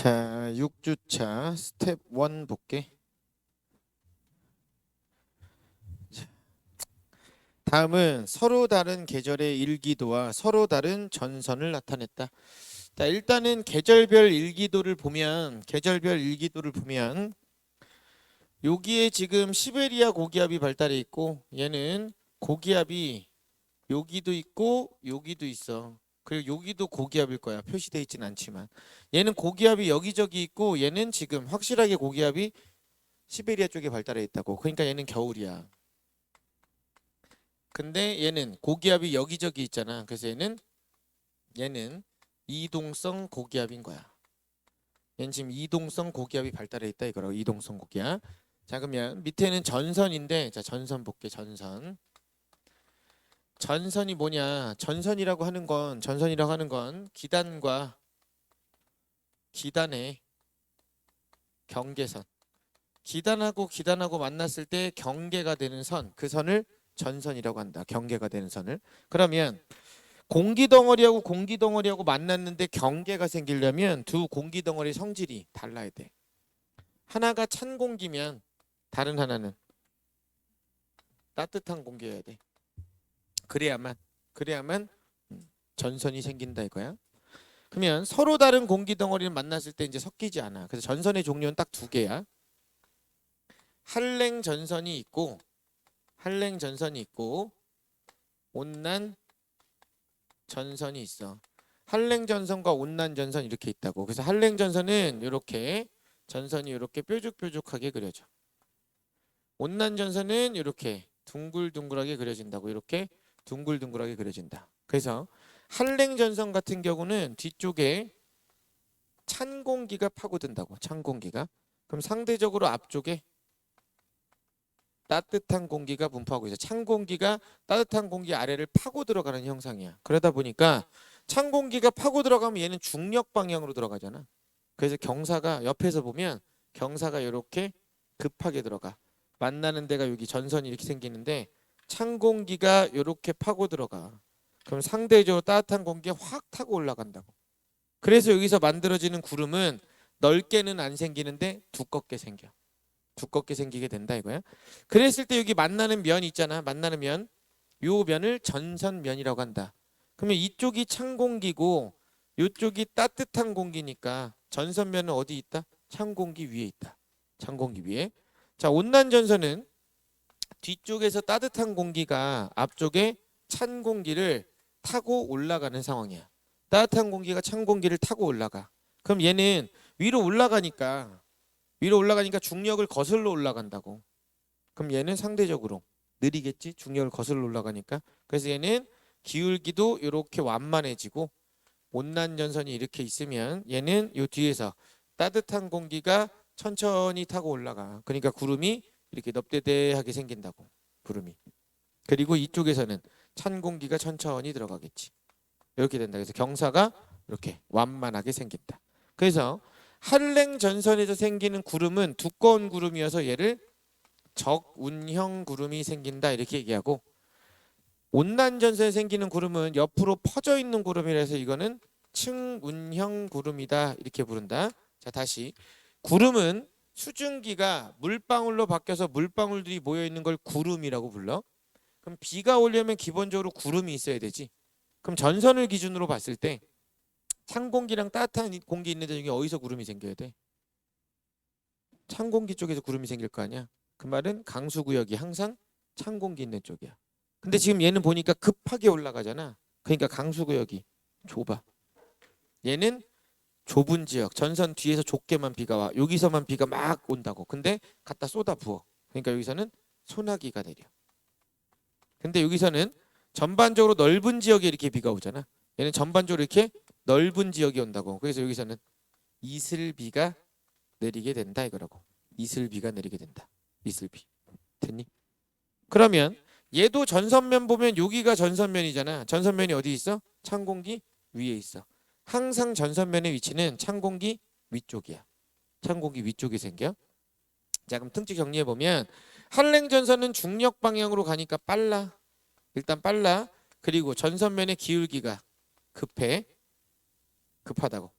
자, 6주차 스텝 1 볼게. 다음은 서로 다른 계절의 일기도와 서로 다른 전선을 나타냈다. 자, 일단은 계절별 일기도를 보면 여기에 지금 시베리아 고기압이 발달해 있고 얘는 고기압이 여기도 있고 여기도 있어. 그리고 여기도 고기압일 거야. 표시되어 있진 않지만 얘는 고기압이 여기저기 있고 얘는 지금 확실하게 고기압이 시베리아 쪽에 발달해 있다고. 그러니까 얘는 겨울이야. 근데 얘는 고기압이 여기저기 있잖아. 그래서 얘는 이동성 고기압인 거야. 얘는 지금 이동성 고기압이 발달해 있다 이거라고. 이동성 고기압. 자, 그러면 밑에는 전선인데, 자, 전선 볼게. 전선이 뭐냐? 전선이라고 하는 건 기단과 기단의 경계선. 기단하고 만났을 때 경계가 되는 선, 그 선을 전선이라고 한다. 경계가 되는 선을. 그러면 공기덩어리하고 만났는데 경계가 생기려면 두 공기덩어리 성질이 달라야 돼. 하나가 찬 공기면 다른 하나는 따뜻한 공기여야 돼. 그래야만 전선이 생긴다 이거야. 그러면 서로 다른 공기덩어리를 만났을 때 이제 섞이지 않아. 그래서 전선의 종류는 딱 두 개야. 한랭 전선이 있고 온난 전선이 있어. 한랭 전선과 온난 전선 이렇게 있다고. 그래서 한랭 전선은 이렇게 전선이 이렇게 뾰족뾰족하게 그려져. 온난 전선은 이렇게 둥글둥글하게 그려진다고. 이렇게 둥글둥글하게 그려진다. 그래서 한랭 전선 같은 경우는 뒤쪽에 찬 공기가 파고든다고. 찬 공기가. 그럼 상대적으로 앞쪽에 따뜻한 공기가 분포하고 있어. 찬 공기가 따뜻한 공기 아래를 파고 들어가는 형상이야. 그러다 보니까 찬 공기가 파고 들어가면 얘는 중력 방향으로 들어가잖아. 그래서 경사가 옆에서 보면 경사가 이렇게 급하게 들어가. 만나는 데가 여기 전선이 이렇게 생기는데 찬 공기가 이렇게 파고 들어가. 그럼 상대적으로 따뜻한 공기가 확 타고 올라간다고. 그래서 여기서 만들어지는 구름은 넓게는 안 생기는데 두껍게 생겨. 두껍게 생기게 된다 이거야. 그랬을 때 여기 만나는 면 있잖아. 만나는 면. 요 면을 전선면이라고 한다. 그러면 이쪽이 찬 공기고 이쪽이 따뜻한 공기니까 전선면은 어디 있다? 찬 공기 위에 있다. 찬 공기 위에. 자, 온난 전선은 뒤쪽에서 따뜻한 공기가 앞쪽에 찬 공기를 타고 올라가는 상황이야. 따뜻한 공기가 찬 공기를 타고 올라가. 그럼 얘는 위로 올라가니까 중력을 거슬러 올라간다고. 그럼 얘는 상대적으로 느리겠지? 중력을 거슬러 올라가니까. 그래서 얘는 기울기도 이렇게 완만해지고 온난 전선이 이렇게 있으면 얘는 요 뒤에서 따뜻한 공기가 천천히 타고 올라가. 그러니까 구름이 이렇게 넙대대하게 생긴다고. 구름이. 그리고 이쪽에서는 찬 공기가 천천히 들어가겠지. 이렇게 된다. 그래서 경사가 이렇게 완만하게 생긴다. 그래서 한랭 전선에서 생기는 구름은 두꺼운 구름이어서 얘를 적운형 구름이 생긴다 이렇게 얘기하고, 온난 전선에 생기는 구름은 옆으로 퍼져 있는 구름이라서 이거는 층운형 구름이다 이렇게 부른다. 자, 다시 구름은 수증기가 물방울로 바뀌어서 물방울들이 모여 있는 걸 구름이라고 불러. 그럼 비가 오려면 기본적으로 구름이 있어야 되지. 그럼 전선을 기준으로 봤을 때 찬 공기랑 따뜻한 공기 있는 데 중에 어디서 구름이 생겨야 돼? 찬 공기 쪽에서 구름이 생길 거 아니야. 그 말은 강수구역이 항상 찬 공기 있는 쪽이야. 근데 지금 얘는 보니까 급하게 올라가잖아. 그러니까 강수구역이 좁아. 얘는 좁은 지역, 전선 뒤에서 좁게만 비가 와. 여기서만 비가 막 온다고. 근데 갖다 쏟아 부어. 그러니까 여기서는 소나기가 내려. 근데 여기서는 전반적으로 넓은 지역에 이렇게 비가 오잖아. 얘는 전반적으로 이렇게 넓은 지역이 온다고. 그래서 여기서는 이슬비가 내리게 된다 이거라고. 이슬비가 내리게 된다. 이슬비. 됐니? 그러면 얘도 전선면 보면 여기가 전선면이잖아. 전선면이 어디 있어? 찬 공기 위에 있어. 항상 전선면의 위치는 찬 공기 위쪽이야. 찬 공기 위쪽이 생겨. 자, 그럼 등치 정리해 보면 한랭 전선은 중력 방향으로 가니까 빨라. 일단 빨라. 그리고 전선면의 기울기가 급하다고.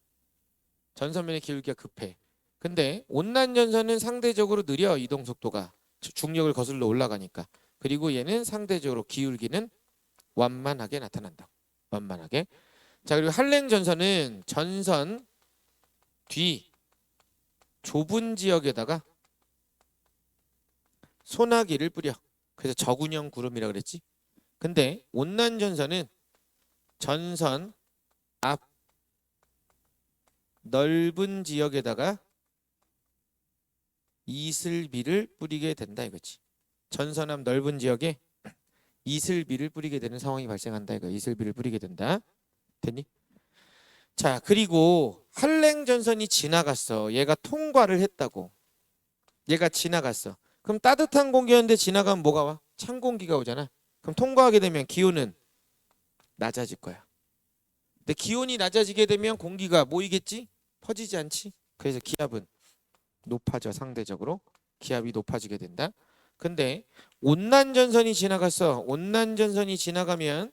전선면의 기울기가 급해. 근데 온난 전선은 상대적으로 느려. 이동 속도가 중력을 거슬러 올라가니까. 그리고 얘는 상대적으로 기울기는 완만하게 나타난다. 완만하게. 자, 그리고 한랭 전선은 전선 뒤 좁은 지역에다가 소나기를 뿌려. 그래서 저군형 구름이라 그랬지. 근데 온난 전선은 전선 앞 넓은 지역에다가 이슬비를 뿌리게 된다 이거지. 전선 앞 넓은 지역에 이슬비를 뿌리게 되는 상황이 발생한다 이거. 이슬비를 뿌리게 된다. 됐니? 자, 그리고 한랭 전선이 지나갔어. 얘가 통과를 했다고. 얘가 지나갔어. 그럼 따뜻한 공기였는데 지나가면 뭐가 와? 찬 공기가 오잖아. 그럼 통과하게 되면 기온은 낮아질 거야. 근데 기온이 낮아지게 되면 공기가 모이겠지? 퍼지지 않지? 그래서 기압은 높아져. 상대적으로 기압이 높아지게 된다. 근데 온난 전선이 지나갔어. 온난 전선이 지나가면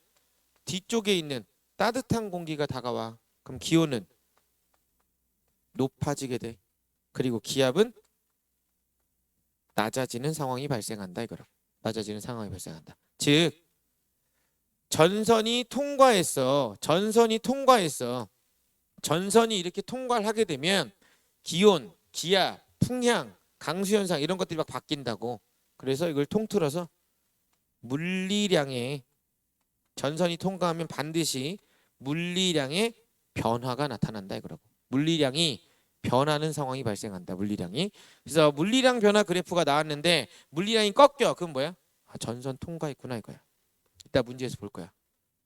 뒤쪽에 있는 따뜻한 공기가 다가와. 그럼 기온은 높아지게 돼. 그리고 기압은 낮아지는 상황이 발생한다 이거라. 낮아지는 상황이 발생한다. 즉 전선이 통과했어. 전선이 통과했어. 전선이 이렇게 통과를 하게 되면 기온, 기압, 풍향, 강수현상 이런 것들이 막 바뀐다고. 그래서 이걸 통틀어서 물리량의 전선이 통과하면 반드시 물리량의 변화가 나타난다 이거라고. 물리량이 변하는 상황이 발생한다. 물리량이. 그래서 물리량 변화 그래프가 나왔는데 물리량이 꺾여. 그건 뭐야? 아, 전선 통과했구나 이거야. 이따 문제에서 볼 거야.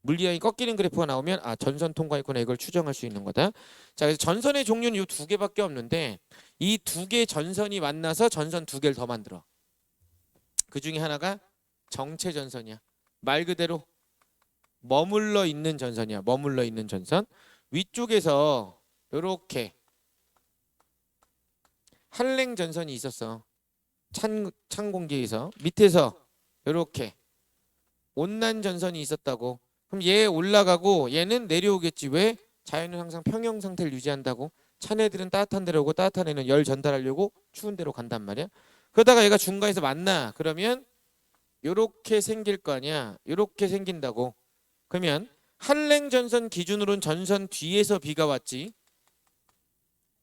물리량이 꺾이는 그래프가 나오면 아, 전선 통과했구나 이걸 추정할 수 있는 거다. 자, 그래서 전선의 종류는 이 두 개밖에 없는데 이 두 개 전선이 만나서 전선 두 개를 더 만들어. 그 중에 하나가 정체 전선이야. 말 그대로 머물러 있는 전선이야. 머물러 있는 전선. 위쪽에서 이렇게 한랭 전선이 있었어. 찬 공기에서. 밑에서 이렇게 온난 전선이 있었다고. 그럼 얘 올라가고 얘는 내려오겠지. 왜? 자연은 항상 평형 상태를 유지한다고. 찬 애들은 따뜻한 데로 오고 따뜻한 애는 열 전달하려고 추운 데로 간단 말이야. 그러다가 얘가 중간에서 만나. 그러면 요렇게 생길 거 아니야. 요렇게 생긴다고. 그러면 한랭 전선 기준으로는 전선 뒤에서 비가 왔지.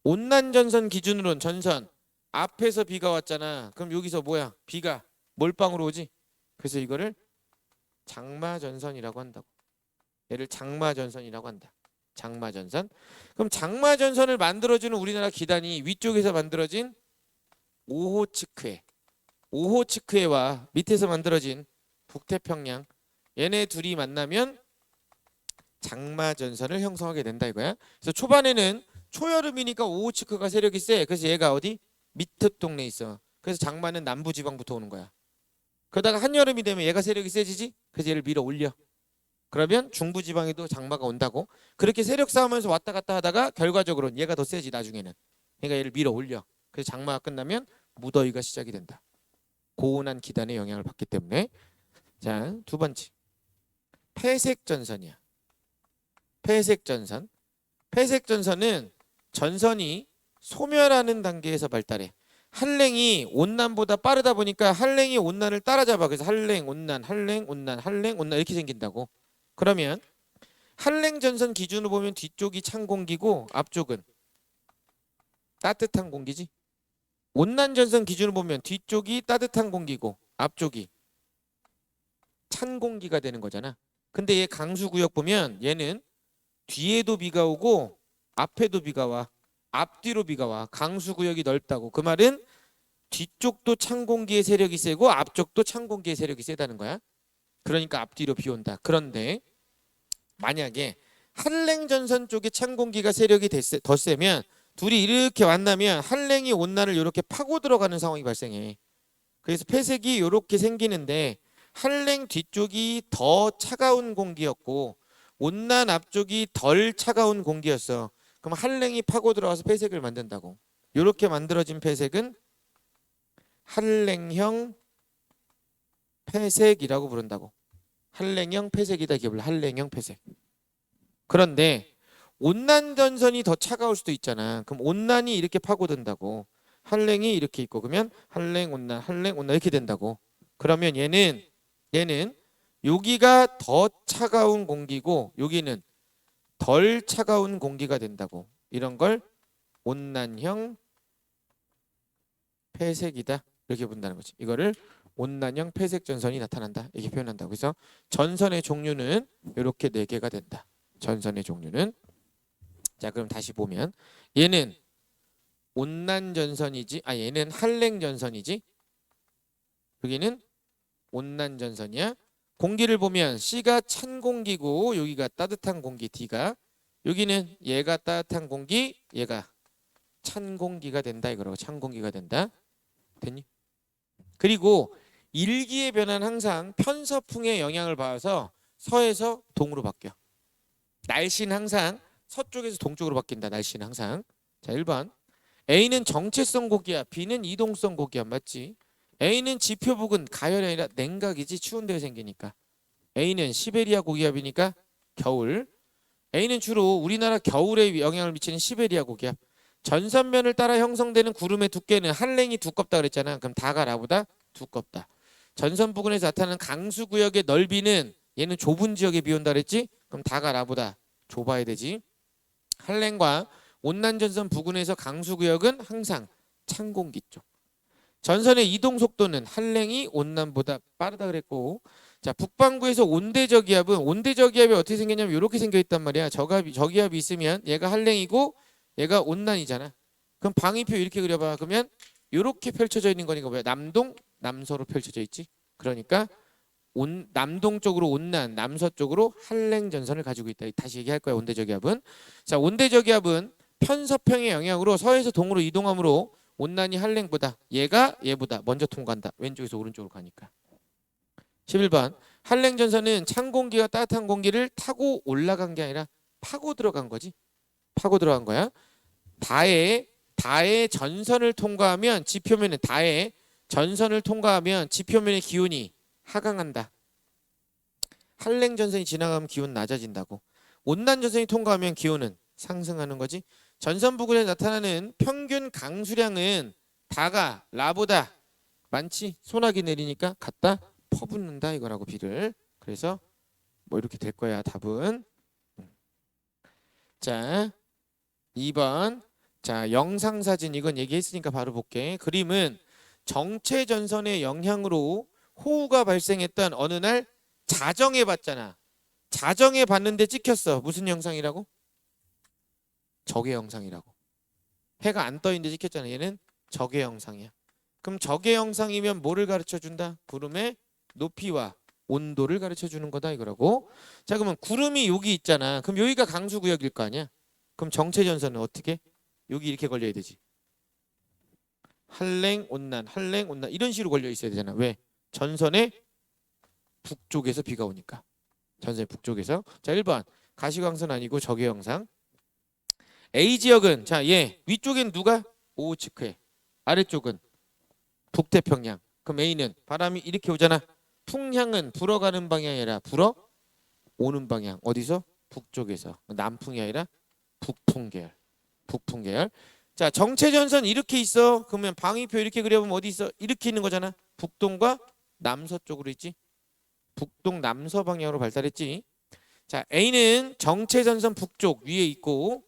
온난 전선 기준으로는 전선 앞에서 비가 왔잖아. 그럼 여기서 뭐야? 비가 몰빵으로 오지. 그래서 이거를 장마전선이라고 한다고. 얘를 장마전선이라고 한다. 장마전선. 그럼 장마전선을 만들어주는 우리나라 기단이 위쪽에서 만들어진 오호츠크해. 오호츠크해와 밑에서 만들어진 북태평양. 얘네 둘이 만나면 장마전선을 형성하게 된다 이거야. 그래서 초반에는 초여름이니까 오호츠크가 세력이 세. 그래서 얘가 어디? 밑에 동네에 있어. 그래서 장마는 남부지방부터 오는 거야. 그러다가 한여름이 되면 얘가 세력이 세지지? 그래서 얘를 밀어 올려. 그러면 중부지방에도 장마가 온다고. 그렇게 세력 싸움에서 왔다 갔다 하다가 결과적으로는 얘가 더 세지 나중에는. 그러니까 얘를 밀어 올려. 그래서 장마가 끝나면 무더위가 시작이 된다. 고온한 기단의 영향을 받기 때문에. 자, 두 번째. 폐색전선이야. 폐색전선. 폐색전선은 전선이 소멸하는 단계에서 발달해. 한랭이 온난보다 빠르다 보니까 한랭이 온난을 따라잡아. 그래서 한랭, 온난, 한랭, 온난, 한랭, 온난 이렇게 생긴다고. 그러면 한랭 전선 기준으로 보면 뒤쪽이 찬 공기고 앞쪽은 따뜻한 공기지. 온난 전선 기준으로 보면 뒤쪽이 따뜻한 공기고 앞쪽이 찬 공기가 되는 거잖아. 근데 얘 강수구역 보면 얘는 뒤에도 비가 오고 앞에도 비가 와. 앞뒤로 비가 와. 강수구역이 넓다고. 그 말은 뒤쪽도 찬 공기의 세력이 세고 앞쪽도 찬 공기의 세력이 세다는 거야. 그러니까 앞뒤로 비 온다. 그런데 만약에 한랭 전선 쪽에 찬 공기가 세력이 더 세면 둘이 이렇게 만나면 한랭이 온난을 이렇게 파고 들어가는 상황이 발생해. 그래서 폐색이 이렇게 생기는데 한랭 뒤쪽이 더 차가운 공기였고 온난 앞쪽이 덜 차가운 공기였어. 그럼 한랭이 파고 들어와서 폐색을 만든다고. 이렇게 만들어진 폐색은 한랭형 폐색이라고 부른다고. 한랭형 폐색이다 기억을. 한랭형 폐색. 그런데 온난 전선이 더 차가울 수도 있잖아. 그럼 온난이 이렇게 파고든다고. 한랭이 이렇게 있고 그러면 한랭 온난 이렇게 된다고. 그러면 얘는 여기가 더 차가운 공기고 여기는 덜 차가운 공기가 된다고. 이런 걸 온난형 폐색이다. 이렇게 본다는 거지. 이거를 온난형 폐색 전선이 나타난다. 이렇게 표현한다고. 그래서 전선의 종류는 이렇게 4개가 된다. 전선의 종류는. 자, 그럼 다시 보면 얘는 온난 전선이지. 얘는 한랭 전선이지. 여기는 온난 전선이야. 공기를 보면 C가 찬 공기고 여기가 따뜻한 공기 D가. 여기는 얘가 따뜻한 공기, 얘가 찬 공기가 된다. 이거라고. 찬 공기가 된다. 됐니? 그리고 일기의 변화는 항상 편서풍의 영향을 받아서 서에서 동으로 바뀌어. 날씨는 항상 서쪽에서 동쪽으로 바뀐다. 날씨는 항상. 자, 1번. A는 정체성 고기압, B는 이동성 고기압. 맞지? A는 지표부근 가열이 아니라 냉각이지. 추운 데가 생기니까. A는 시베리아 고기압이니까 겨울. A는 주로 우리나라 겨울에 영향을 미치는 시베리아 고기압. 전선면을 따라 형성되는 구름의 두께는 한랭이 두껍다 그랬잖아. 그럼 다가 라보다 두껍다. 전선 부근에서 나타나는 강수 구역의 넓이는 얘는 좁은 지역에 비 온다 그랬지? 그럼 다가 라보다 좁아야 되지. 한랭과 온난 전선 부근에서 강수 구역은 항상 찬 공기 쪽. 전선의 이동 속도는 한랭이 온난보다 빠르다 그랬고, 자, 북반구에서 온대저기압은 온대저기압이 어떻게 생겼냐면 이렇게 생겨 있단 말이야. 저기압이 있으면 얘가 한랭이고 얘가 온난이잖아. 그럼 방위표 이렇게 그려봐. 그러면 이렇게 펼쳐져 있는 거니까 뭐야? 남동, 남서로 펼쳐져 있지. 그러니까 남동 쪽으로 온난, 남서쪽으로 한랭 전선을 가지고 있다. 다시 얘기할 거야. 온대저기압은. 자, 온대저기압은 편서평의 영향으로 서에서 동으로 이동하므로 온난이 한랭보다 얘보다 먼저 통과한다. 왼쪽에서 오른쪽으로 가니까. 11번. 한랭 전선은 찬 공기와 따뜻한 공기를 타고 올라간 게 아니라 파고 들어간 거지. 파고 들어간 거야. 다의 전선을 통과하면 지표면은 다의 전선을 통과하면 지표면의 기온이 하강한다. 한랭 전선이 지나가면 기온 낮아진다고. 온난 전선이 통과하면 기온은 상승하는 거지. 전선 부근에 나타나는 평균 강수량은 다가 라보다 많지. 소나기 내리니까 갖다 퍼붓는다 이거라고 비를. 그래서 뭐 이렇게 될 거야 답은. 자, 2번. 자, 영상사진 이건 얘기했으니까 바로 볼게. 그림은 정체 전선의 영향으로 호우가 발생했던 어느 날 자정에 봤잖아. 자정에 봤는데 찍혔어. 무슨 영상이라고? 적의 영상이라고. 해가 안 떠 있는데 찍혔잖아. 얘는 적의 영상이야. 그럼 적의 영상이면 뭐를 가르쳐 준다? 구름의 높이와 온도를 가르쳐 주는 거다 이거라고. 자, 그러면 구름이 여기 있잖아. 그럼 여기가 강수구역일 거 아니야? 그럼 정체 전선은 어떻게? 여기 이렇게 걸려야 되지. 한랭 온난 이런 식으로 걸려 있어야 되잖아. 왜? 전선의 북쪽에서 비가 오니까. 전선의 북쪽에서. 자, 1번. 가시광선 아니고 적의 영상. A 지역은 자, 얘 위쪽엔 누가? 오호츠크해. 아래쪽은 북태평양. 그럼 A는 바람이 이렇게 오잖아. 풍향은 불어가는 방향이 아니라 불어 오는 방향. 어디서? 북쪽에서. 남풍이 아니라 북풍 계열. 북풍 계열. 자, 정체 전선 이렇게 있어. 그러면 방위표 이렇게 그려보면 어디 있어? 이렇게 있는 거잖아. 북동과 남서쪽으로 있지. 북동 남서 방향으로 발달했지. 자, A는 정체 전선 북쪽 위에 있고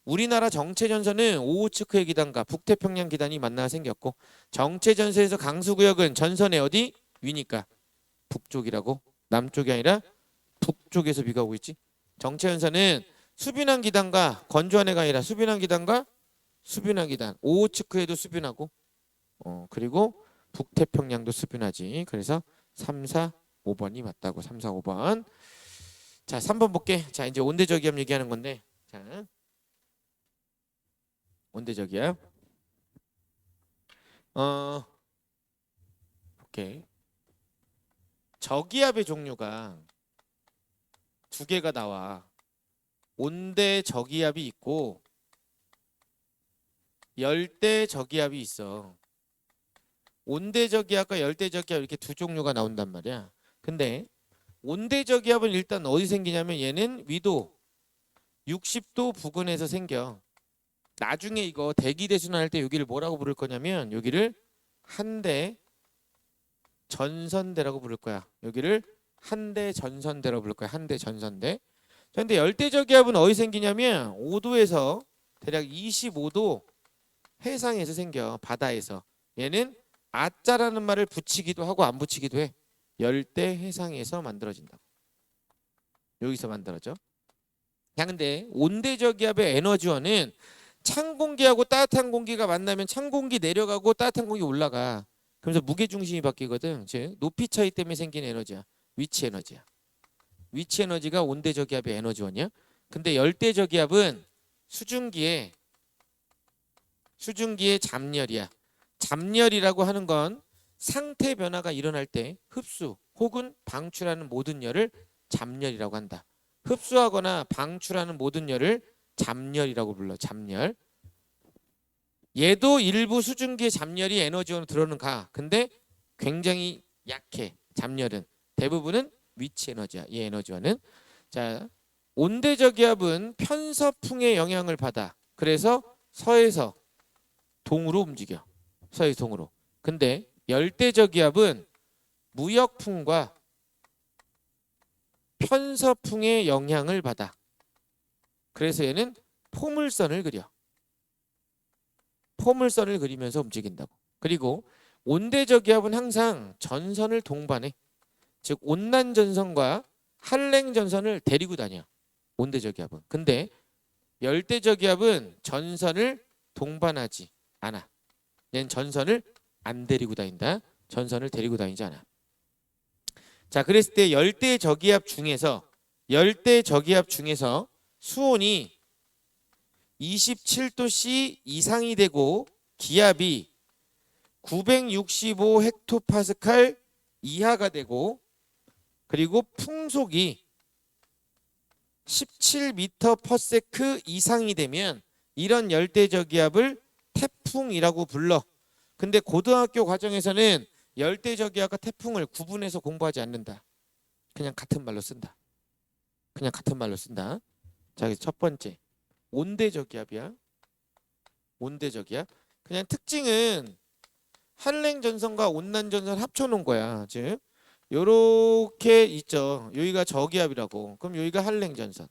우리나라 정체 전선은 오호츠크해 기단과 북태평양 기단이 만나 생겼고 정체 전선에서 강수 구역은 전선의 어디? 위니까 북쪽이라고. 남쪽이 아니라 북쪽에서 비가 오고 있지. 정체 전선은 수빈한 기단과 건조한 해가 아니라 수빈한 기단과 수빈한 기단. 오호츠크해도 수빈하고 그리고 북태평양도 수빈하지. 그래서 3, 4, 5번이 맞다고. 3, 4, 5번. 자, 3번 볼게. 자, 이제 온대저기압 얘기하는 건데. 자, 온대저기압. 오케이. 저기압의 종류가 2개가 나와. 온대 저기압이 있고 열대 저기압이 있어. 온대 저기압과 열대 저기압 이렇게 2 종류가 나온단 말이야. 근데 온대 저기압은 일단 어디 생기냐면 얘는 위도 60도 부근에서 생겨. 나중에 이거 대기대순환할 때 여기를 뭐라고 부를 거냐면 여기를 한대 전선대라고 부를 거야. 여기를 한대 전선대라고 부를 거야. 한대 전선대. 그런데 열대저기압은 어디 생기냐면 5도에서 대략 25도 해상에서 생겨. 바다에서. 얘는 아자라는 말을 붙이기도 하고 안 붙이기도 해. 열대 해상에서 만들어진다. 여기서 만들어져. 야, 근데 온대저기압의 에너지원은 찬 공기하고 따뜻한 공기가 만나면 찬 공기 내려가고 따뜻한 공기 올라가. 그러면서 무게 중심이 바뀌거든. 즉 높이 차이 때문에 생긴 에너지야. 위치 에너지야. 위치 에너지가 온대저기압의 에너지원이야. 근데 열대저기압은 수증기의 잡열이야. 잡열이라고 하는 건 상태 변화가 일어날 때 흡수 혹은 방출하는 모든 열을 잡열이라고 한다. 흡수하거나 방출하는 모든 열을 잡열이라고 불러. 잡열. 얘도 일부 수증기의 잡열이 에너지원으로 들어는 가. 근데 굉장히 약해. 잡열은. 대부분은 위치 에너지야. 이 에너지원은. 자, 온대저기압은 편서풍의 영향을 받아. 그래서 서에서 동으로 움직여. 서에서 동으로. 근데 열대저기압은 무역풍과 편서풍의 영향을 받아. 그래서 얘는 포물선을 그려. 포물선을 그리면서 움직인다고. 그리고 온대저기압은 항상 전선을 동반해. 즉 온난전선과 한랭전선을 데리고 다녀. 온대저기압은. 근데 열대저기압은 전선을 동반하지 않아. 얘는 전선을 안 데리고 다닌다. 전선을 데리고 다니지 않아. 자, 그랬을 때 열대저기압 중에서 수온이 27도씨 이상이 되고 기압이 965 헥토파스칼 이하가 되고 그리고 풍속이 17m/s 이상이 되면 이런 열대저기압을 태풍이라고 불러. 근데 고등학교 과정에서는 열대저기압과 태풍을 구분해서 공부하지 않는다. 그냥 같은 말로 쓴다. 자, 그래서 첫 번째 온대저기압이야. 온대저기압. 그냥 특징은 한랭전선과 온난전선 합쳐놓은 거야. 즉 요렇게 있죠. 여기가 저기압이라고. 그럼 여기가 한랭전선,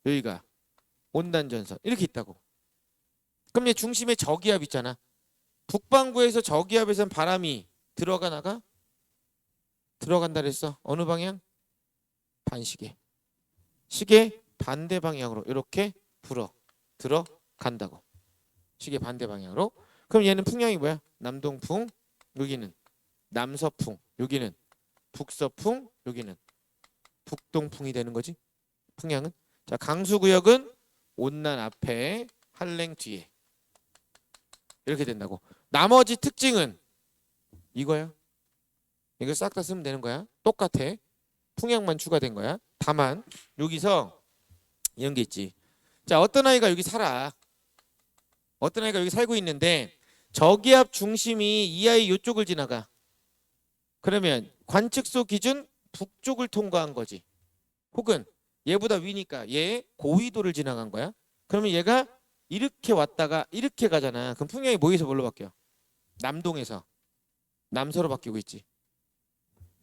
여기가 온난전선 이렇게 있다고. 그럼 얘 중심에 저기압 있잖아. 북반구에서 저기압에선 바람이 들어가 나가? 들어간다 그랬어. 어느 방향? 반시계. 시계 반대 방향으로 이렇게 불어 들어간다고. 시계 반대 방향으로. 그럼 얘는 풍향이 뭐야? 남동풍, 여기는 남서풍, 여기는 북서풍, 여기는 북동풍이 되는 거지. 풍향은. 자, 강수구역은 온난 앞에 한랭 뒤에 이렇게 된다고. 나머지 특징은 이거야. 이거 싹 다 쓰면 되는 거야. 똑같아. 풍향만 추가된 거야. 다만 여기서 이런 게 있지. 자, 어떤 아이가 여기 살아. 어떤 아이가 여기 살고 있는데 저기압 중심이 이 아이 이쪽을 지나가. 그러면 관측소 기준 북쪽을 통과한 거지. 혹은 얘보다 위니까 얘 고위도를 지나간 거야. 그러면 얘가 이렇게 왔다가 이렇게 가잖아. 그럼 풍향이 뭐에서 뭘로 바뀌어? 남동에서 남서로 바뀌고 있지.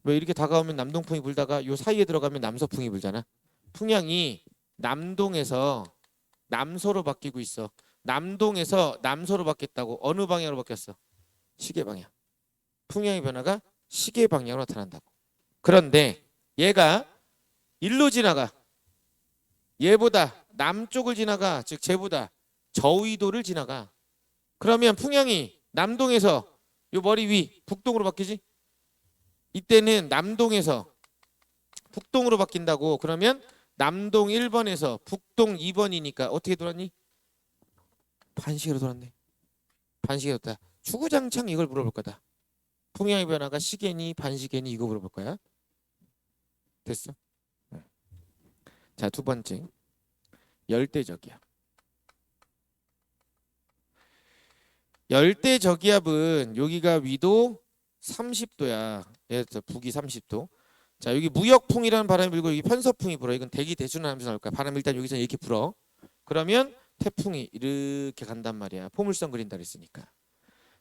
왜 이렇게 다가오면 남동풍이 불다가 요 사이에 들어가면 남서풍이 불잖아. 풍향이 남동에서 남서로 바뀌고 있어. 남동에서 남서로 바뀌었다고. 어느 방향으로 바뀌었어? 시계 방향. 풍향의 변화가 시계 방향으로 나타난다고. 그런데 얘가 일로 지나가. 얘보다 남쪽을 지나가. 즉 쟤보다 저위도를 지나가. 그러면 풍향이 남동에서 요 머리 위 북동으로 바뀌지. 이때는 남동에서 북동으로 바뀐다고. 그러면 남동 1번에서 북동 2번이니까 어떻게 돌았니? 반시계로 돌았네. 반시계로 돌았다. 주구장창 이걸 물어볼 거다. 풍향의 변화가 시계니 반시계니 이거 물어볼 거야. 됐어? 자, 두 번째 열대저기압. 열대저기압은 여기가 위도 30도야. 예를 들어 북위 30도. 자, 여기 무역풍이라는 바람이 불고 여기 편서풍이 불어. 이건 대기 대순환하면서 나올 거야. 바람이 일단 여기서 이렇게 불어. 그러면 태풍이 이렇게 간단 말이야. 포물선 그린다 그랬으니까.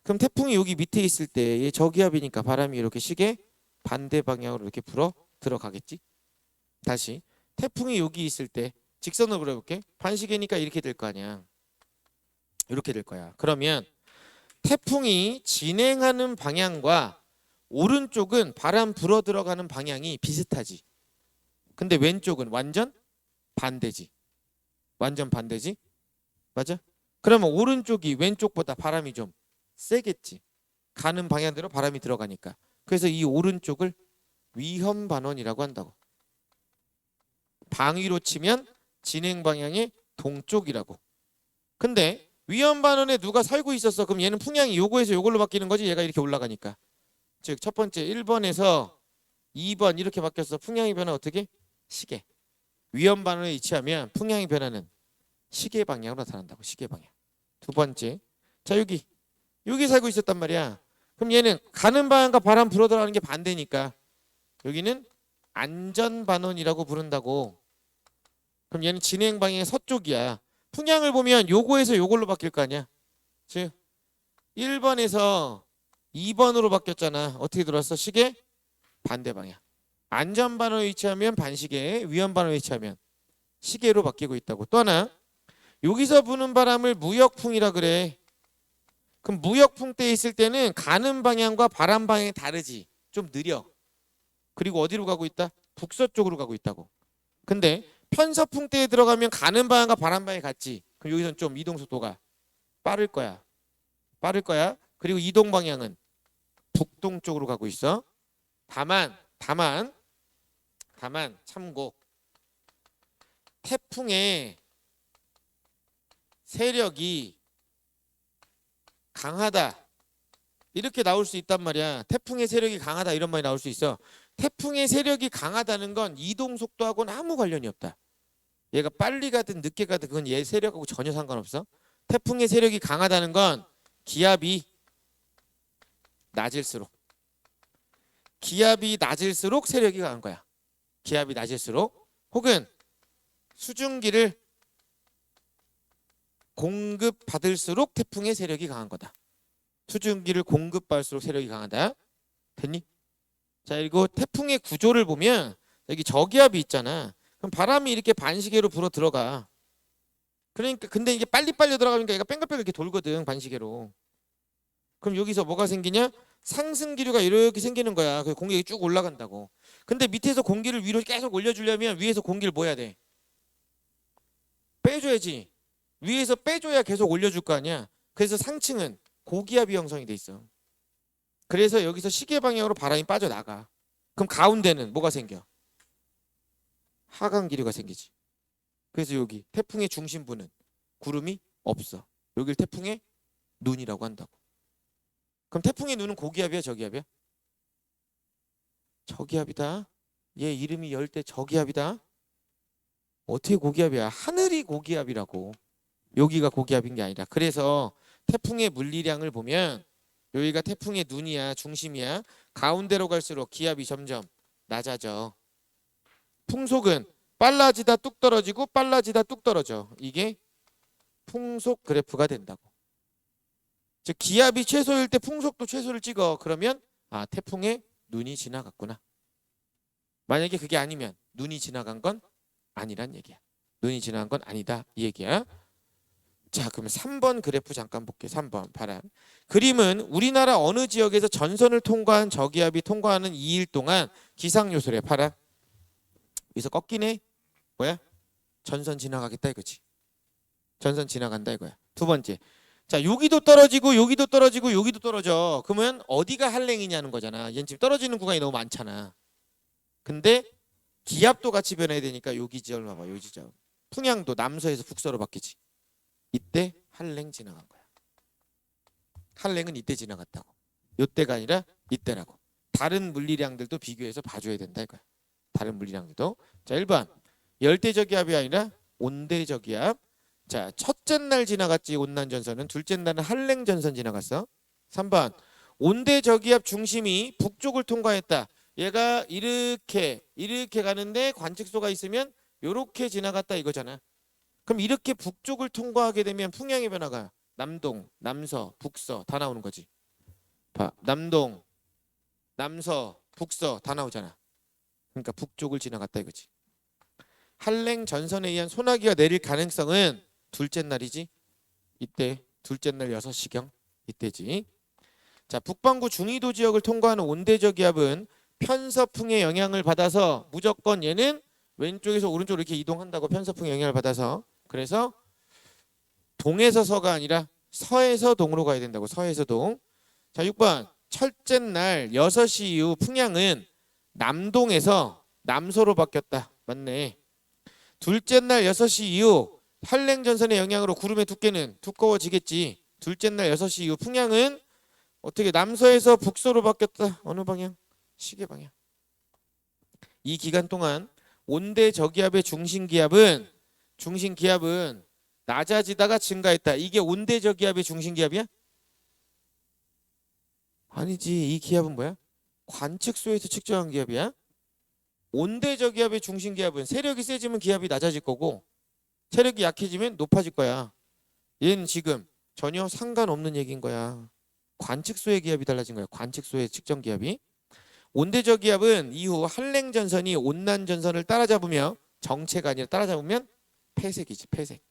그럼 태풍이 여기 밑에 있을 때 얘 저기압이니까 바람이 이렇게 시계 반대 방향으로 이렇게 불어 들어가겠지? 다시 태풍이 여기 있을 때 직선으로 불어볼게. 반시계니까 이렇게 될 거 아니야. 이렇게 될 거야. 그러면 태풍이 진행하는 방향과 오른쪽은 바람 불어 들어가는 방향이 비슷하지. 근데 왼쪽은 완전 반대지. 완전 반대지. 맞아? 그러면 오른쪽이 왼쪽보다 바람이 좀 세겠지. 가는 방향대로 바람이 들어가니까. 그래서 이 오른쪽을 위험반원이라고 한다고. 방위로 치면 진행 방향의 동쪽이라고. 근데 위험반원에 누가 살고 있었어. 그럼 얘는 풍향이 요거에서 요걸로 바뀌는 거지. 얘가 이렇게 올라가니까. 즉 첫 번째 1번에서 2번 이렇게 바뀌었어. 풍향의 변화 어떻게? 시계. 위험반원에 위치하면 풍향의 변화는 시계 방향으로 나타난다고. 시계 방향. 두 번째. 자, 여기 살고 있었단 말이야. 그럼 얘는 가는 방향과 바람 불어 들어가는 게 반대니까 여기는 안전반원이라고 부른다고. 그럼 얘는 진행 방향의 서쪽이야. 풍향을 보면 요거에서 요걸로 바뀔 거 아니야. 즉 1번에서 2번으로 바뀌었잖아. 어떻게 들어왔어? 시계 반대 방향. 안전반원에 위치하면 반시계, 위험반원에 위치하면 시계로 바뀌고 있다고. 또 하나, 여기서 부는 바람을 무역풍이라 그래. 그럼 무역풍 때 있을 때는 가는 방향과 바람 방향이 다르지. 좀 느려. 그리고 어디로 가고 있다? 북서쪽으로 가고 있다고. 근데 편서풍 때에 들어가면 가는 방향과 바람 방향이 같지. 그럼 여기서는 좀 이동 속도가 빠를 거야. 빠를 거야. 그리고 이동 방향은 북동쪽으로 가고 있어. 다만 참고 태풍의 세력이 강하다 이렇게 나올 수 있단 말이야. 태풍의 세력이 강하다 이런 말이 나올 수 있어. 태풍의 세력이 강하다는 건 이동 속도하고는 아무 관련이 없다. 얘가 빨리 가든 늦게 가든 그건 얘 세력하고 전혀 상관없어. 태풍의 세력이 강하다는 건 기압이 낮을수록 세력이 강한 거야. 기압이 낮을수록 혹은 수증기를 공급받을수록 태풍의 세력이 강한 거다. 수증기를 공급받을수록 세력이 강하다. 됐니? 자, 그리고 태풍의 구조를 보면 여기 저기압이 있잖아. 그럼 바람이 이렇게 반시계로 불어 들어가. 그러니까 근데 이게 빨리빨리 들어가니까 얘가 뺑글뺑글 이렇게 돌거든. 반시계로. 그럼 여기서 뭐가 생기냐? 상승 기류가 이렇게 생기는 거야. 그 공기가 쭉 올라간다고. 근데 밑에서 공기를 위로 계속 올려주려면 위에서 공기를 뭐 해야 돼? 빼줘야지. 위에서 빼줘야 계속 올려줄 거 아니야. 그래서 상층은 고기압이 형성이 돼 있어. 그래서 여기서 시계 방향으로 바람이 빠져나가. 그럼 가운데는 뭐가 생겨? 하강 기류가 생기지. 그래서 여기 태풍의 중심부는 구름이 없어. 여길 태풍의 눈이라고 한다고. 그럼 태풍의 눈은 고기압이야 저기압이야? 저기압이다. 얘 이름이 열대 저기압이다. 어떻게 고기압이야? 하늘이 고기압이라고. 여기가 고기압인 게 아니라. 그래서 태풍의 물리량을 보면 여기가 태풍의 눈이야 중심이야. 가운데로 갈수록 기압이 점점 낮아져. 풍속은 빨라지다 뚝 떨어지고 빨라지다 뚝 떨어져. 이게 풍속 그래프가 된다고. 즉 기압이 최소일 때 풍속도 최소를 찍어. 그러면 아 태풍의 눈이 지나갔구나. 만약에 그게 아니면 눈이 지나간 건 아니란 얘기야. 눈이 지나간 건 아니다 이 얘기야. 자, 그러면 3번 그래프 잠깐 볼게요. 3번 바람. 그림은 우리나라 어느 지역에서 전선을 통과한 저기압이 통과하는 2일 동안 기상요소래. 봐라. 여기서 꺾이네. 뭐야? 전선 지나가겠다 이거지. 전선 지나간다 이거야. 두 번째. 자, 여기도 떨어지고 여기도 떨어지고 여기도 떨어져. 그러면 어디가 한랭이냐는 거잖아. 얘는 지금 떨어지는 구간이 너무 많잖아. 근데 기압도 같이 변해야 되니까 여기 지점 봐봐. 여기 지점. 풍향도 남서에서 북서로 바뀌지. 이때 한랭 지나간 거야. 한랭은 이때 지나갔다고. 이때가 아니라 이때라고. 다른 물리량들도 비교해서 봐줘야 된다 이거야. 다른 물리량들도. 자, 1번. 열대저기압이 아니라 온대저기압. 자, 첫째 날 지나갔지 온난전선은. 둘째 날은 한랭전선 지나갔어. 3번. 온대저기압 중심이 북쪽을 통과했다. 얘가 이렇게 가는데 관측소가 있으면 요렇게 지나갔다 이거잖아. 그럼 이렇게 북쪽을 통과하게 되면 풍향의 변화가 남동, 남서, 북서 다 나오는 거지. 봐. 남동, 남서, 북서 다 나오잖아. 그러니까 북쪽을 지나갔다 이거지. 한랭 전선에 의한 소나기가 내릴 가능성은 둘째 날이지. 이때 둘째 날 6시경 이때지. 자, 북반구 중위도 지역을 통과하는 온대저 기압은 편서풍의 영향을 받아서 무조건 얘는 왼쪽에서 오른쪽으로 이렇게 이동한다고. 편서풍의 영향을 받아서. 그래서 동에서 서가 아니라 서에서 동으로 가야 된다고. 서에서 동. 자, 6번 첫째 날 6시 이후 풍향은 남동에서 남서로 바뀌었다. 맞네. 둘째 날 6시 이후 한랭전선의 영향으로 구름의 두께는 두꺼워지겠지. 둘째 날 6시 이후 풍향은 어떻게 남서에서 북서로 바뀌었다. 어느 방향? 시계 방향. 이 기간 동안 온대 저기압의 중심기압은 낮아지다가 증가했다. 이게 온대 저기압의 중심기압이야? 아니지. 이 기압은 뭐야? 관측소에서 측정한 기압이야. 온대 저기압의 중심기압은 세력이 세지면 기압이 낮아질 거고 세력이 약해지면 높아질 거야. 얘는 지금 전혀 상관없는 얘기인 거야. 관측소의 기압이 달라진 거야. 관측소의 측정 기압이. 온대저 기압은 이후 한랭전선이 온난전선을 따라잡으며 정체가 아니라 따라잡으면 폐색이지. 폐색.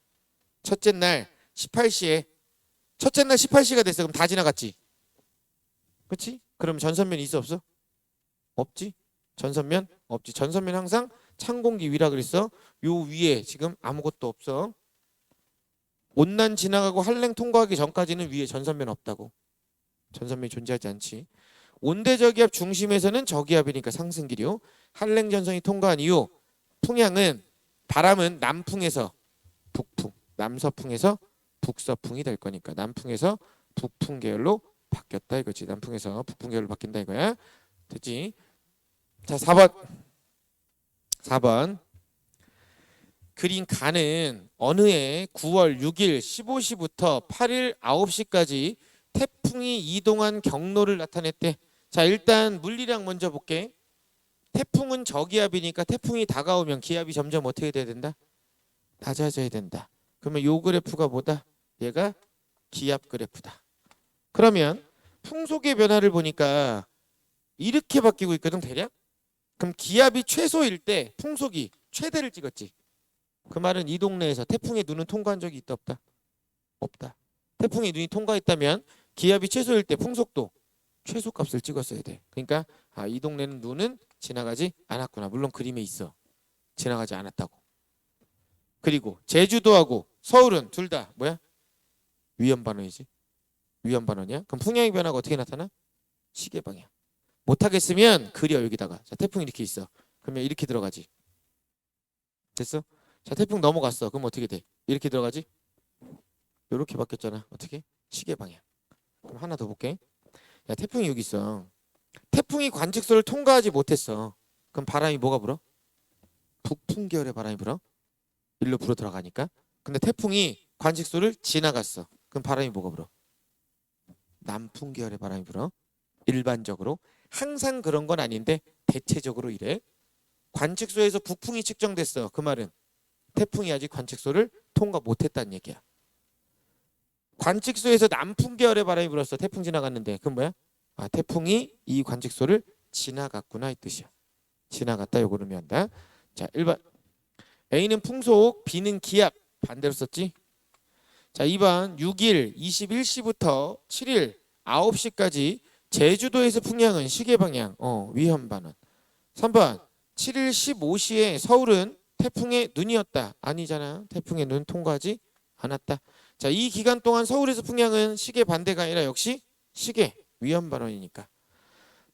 첫째 날 18시가 됐어. 그럼 다 지나갔지. 그렇지? 그럼 전선면 있어 없어? 없지. 전선면 없지. 전선면 항상 찬공기 위라 그랬어. 요 위에 지금 아무것도 없어. 온난 지나가고 한랭 통과하기 전까지는 위에 전선면 없다고. 전선면이 존재하지 않지. 온대저기압 중심에서는 저기압이니까 상승기류. 한랭 전선이 통과한 이후 바람은 남풍에서 북풍, 남서풍에서 북서풍이 될 거니까 남풍에서 북풍 계열로 바뀌었다 이거지. 남풍에서 북풍 계열로 바뀐다 이거야. 됐지? 자, 4번. 그린 가는 어느 해 9월 6일 15시부터 8일 9시까지 태풍이 이동한 경로를 나타냈대. 자, 일단 물리량 먼저 볼게. 태풍은 저기압이니까 태풍이 다가오면 기압이 점점 어떻게 돼야 된다? 낮아져야 된다. 그러면 요 그래프가 뭐다? 얘가 기압 그래프다. 그러면 풍속의 변화를 보니까 이렇게 바뀌고 있거든 대략. 그럼 기압이 최소일 때 풍속이 최대를 찍었지. 그 말은 이 동네에서 태풍의 눈은 통과한 적이 있다 없다? 없다. 태풍의 눈이 통과했다면 기압이 최소일 때 풍속도 최소값을 찍었어야 돼. 그러니까 이 동네는 눈은 지나가지 않았구나. 물론 그림에 있어. 지나가지 않았다고. 그리고 제주도하고 서울은 둘 다 뭐야? 위험반원이지. 위험반원이야. 그럼 풍향의 변화가 어떻게 나타나? 시계 방향. 못하겠으면 그려 여기다가. 자, 태풍이 이렇게 있어. 그러면 이렇게 들어가지. 됐어? 자, 태풍 넘어갔어. 그럼 어떻게 돼? 이렇게 들어가지? 이렇게 바뀌었잖아. 어떻게? 시계 방향. 그럼 하나 더 볼게. 야, 태풍이 여기 있어. 태풍이 관측소를 통과하지 못했어. 그럼 바람이 뭐가 불어? 북풍 계열의 바람이 불어. 일로 불어 들어가니까. 근데 태풍이 관측소를 지나갔어. 그럼 바람이 뭐가 불어? 남풍 계열의 바람이 불어. 일반적으로. 항상 그런 건 아닌데 대체적으로 이래. 관측소에서 북풍이 측정됐어. 그 말은 태풍이 아직 관측소를 통과 못했다는 얘기야. 관측소에서 남풍 계열의 바람이 불었어. 태풍 지나갔는데. 그건 뭐야? 태풍이 이 관측소를 지나갔구나 이 뜻이야. 지나갔다 요거를 의미한다. 자, 1번. A는 풍속, B는 기압. 반대로 썼지? 자, 2번. 6일 21시부터 7일 9시까지 제주도에서 풍향은 시계 방향. 위험 반원. 3번. 7일 15시에 서울은 태풍의 눈이었다. 아니잖아. 태풍의 눈 통과하지 않았다. 자, 이 기간 동안 서울에서 풍향은 시계 반대가 아니라 역시 시계 위험 반원이니까.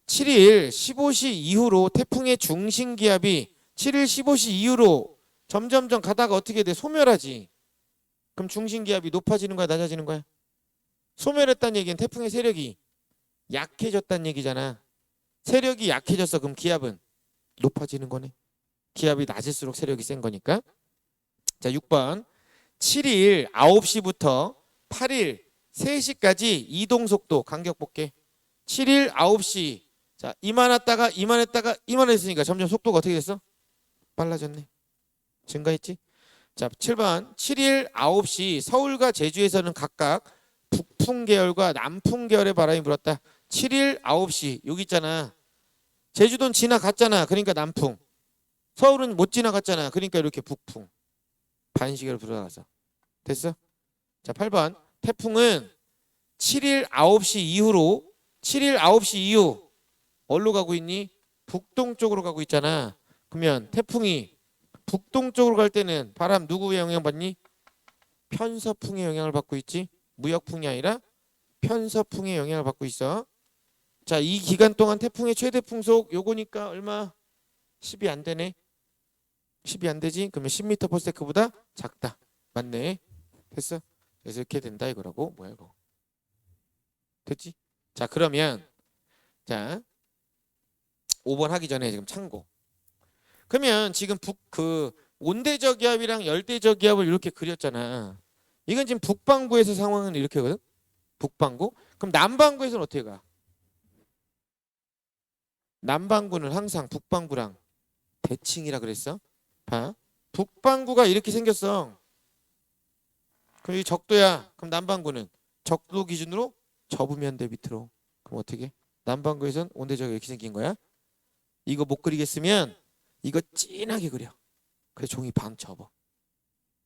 7일 15시 이후로 태풍의 중심 기압이 7일 15시 이후로 점점점 가다가 어떻게 돼? 소멸하지. 그럼 중심 기압이 높아지는 거야, 낮아지는 거야? 소멸했다는 얘기는 태풍의 세력이 약해졌다는 얘기잖아. 세력이 약해졌어. 그럼 기압은 높아지는 거네. 기압이 낮을수록 세력이 센 거니까. 자, 6번. 7일 9시부터 8일 3시까지 이동 속도 간격 볼게. 7일 9시. 자, 이만했다가 이만했다가 이만했으니까 점점 속도가 어떻게 됐어? 빨라졌네. 증가했지? 자, 7번 7일 9시 서울과 제주에서는 각각 북풍 계열과 남풍 계열의 바람이 불었다. 7일 9시 여기 있잖아. 제주도는 지나갔잖아. 그러니까 남풍. 서울은 못 지나갔잖아. 그러니까 이렇게 북풍. 반시계로 불어나가서. 됐어? 자, 8번 태풍은 7일 9시 이후로 7일 9시 이후 어디로 가고 있니? 북동쪽으로 가고 있잖아. 그러면 태풍이 북동쪽으로 갈 때는 바람 누구의 영향 받니? 편서풍의 영향을 받고 있지. 무역풍이 아니라 편서풍의 영향을 받고 있어. 자, 이 기간 동안 태풍의 최대 풍속 요거니까 얼마? 10이 안 되네. 10이 안 되지? 그러면 10m/s보다 작다. 맞네. 됐어? 그래서 이렇게 된다 이거라고. 뭐야 이거? 됐지? 자, 그러면 자 5번 하기 전에 지금 참고. 그러면 지금 그 온대적 기압이랑 열대적 기압을 이렇게 그렸잖아. 이건 지금 북반구에서 상황은 이렇게거든. 북반구. 그럼 남반구에서는 어떻게 가? 남반구는 항상 북반구랑 대칭이라 그랬어. 봐. 북반구가 이렇게 생겼어. 그럼 이 적도야. 그럼 남반구는 적도 기준으로 접으면 돼 밑으로. 그럼 어떻게? 남반구에선 온대적이 이렇게 생긴 거야. 이거 못 그리겠으면 이거 진하게 그려. 그래 종이 반 접어.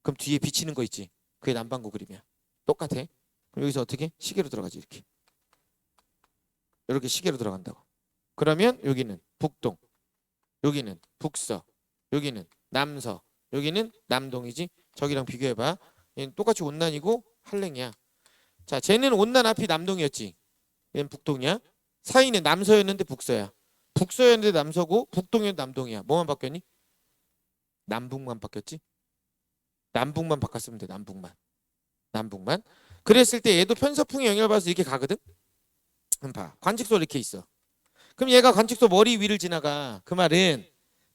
그럼 뒤에 비치는 거 있지. 그게 남반구 그리면 똑같아. 그럼 여기서 어떻게? 시계로 들어가지 이렇게. 이렇게 시계로 들어간다고. 그러면 여기는 북동, 여기는 북서, 여기는 남서, 여기는 남동이지. 저기랑 비교해봐. 얘는 똑같이 온난이고 한랭이야. 자, 쟤는 온난 앞이 남동이었지. 얘는 북동이야. 사이는 남서였는데 북서야. 북서였는데 남서고 북동이었는데 남동이야. 뭐만 바뀌었니? 남북만 바뀌었지. 남북만 바꿨으면 돼. 남북만. 남북만. 그랬을 때 얘도 편서풍의 영향을 받아서 이렇게 가거든. 그럼 봐. 관측소 이렇게 있어. 그럼 얘가 관측소 머리 위를 지나가. 그 말은